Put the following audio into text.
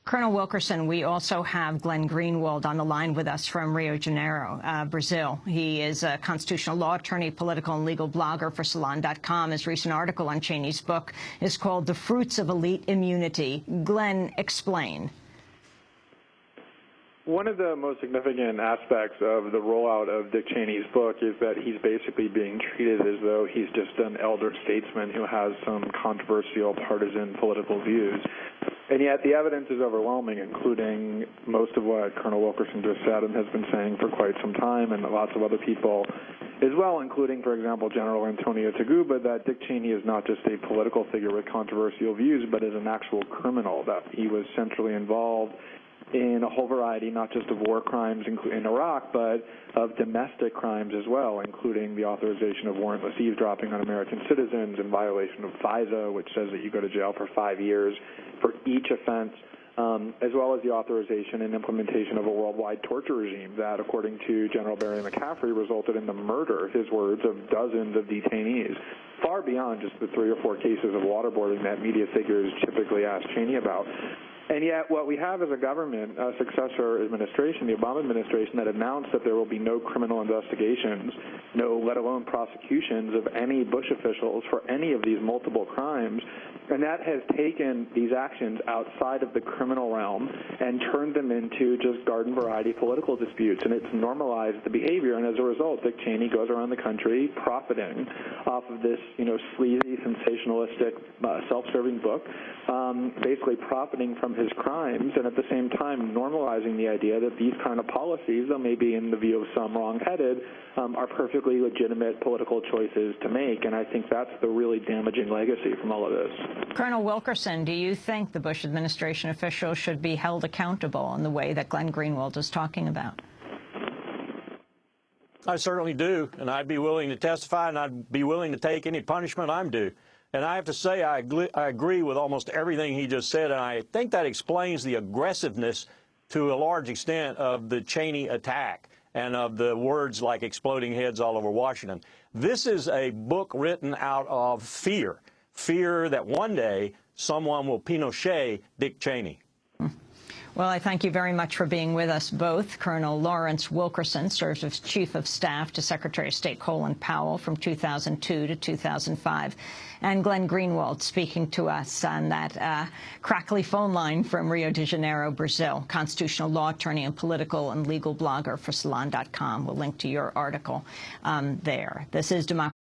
Colonel Wilkerson, we also have Glenn Greenwald on the line with us from Rio de Janeiro, Brazil. He is a constitutional law attorney, political and legal blogger for Salon.com. His recent article on Cheney's book is called The Fruits of Elite Immunity. Glenn, explain. One of the most significant aspects of the rollout of Dick Cheney's book is that he's basically being treated as though he's just an elder statesman who has some controversial partisan political views. And yet the evidence is overwhelming, including most of what Colonel Wilkerson just said and has been saying for quite some time, and lots of other people as well, including, for example, General Antonio Taguba, that Dick Cheney is not just a political figure with controversial views, but is an actual criminal, that he was centrally involved in a whole variety, not just of war crimes in Iraq, but of domestic crimes as well, including the authorization of warrantless eavesdropping on American citizens in violation of FISA, which says that you go to jail for 5 years for each offense, as well as the authorization and implementation of a worldwide torture regime that, according to General Barry McCaffrey, resulted in the murder, his words, of dozens of detainees, far beyond just the 3 or 4 cases of waterboarding that media figures typically ask Cheney about. And yet what we have is a government, a successor administration, the Obama administration, that announced that there will be no criminal investigations, no, let alone prosecutions of any Bush officials for any of these multiple crimes. And that has taken these actions outside of the criminal realm and turned them into just garden variety political disputes. And it's normalized the behavior. And as a result, Dick Cheney goes around the country profiting off of this, sleazy, sensationalistic, self-serving book, basically profiting from his crimes, and at the same time normalizing the idea that these kind of policies, though maybe in the view of some wrong-headed, are perfectly legitimate political choices to make. And I think that's the really damaging legacy from all of this. Colonel Wilkerson, do you think the Bush administration officials should be held accountable in the way that Glenn Greenwald is talking about? I certainly do, and I'd be willing to testify, and I'd be willing to take any punishment I'm due. And I have to say I agree with almost everything he just said, and I think that explains the aggressiveness to a large extent of the Cheney attack and of the words like exploding heads all over Washington. This is a book written out of fear that one day someone will Pinochet Dick Cheney. Well, I thank you very much for being with us both. Colonel Lawrence Wilkerson served as Chief of Staff to Secretary of State Colin Powell from 2002 to 2005. And Glenn Greenwald speaking to us on that crackly phone line from Rio de Janeiro, Brazil, constitutional law attorney and political and legal blogger for Salon.com. We'll link to your article there. This is Democracy.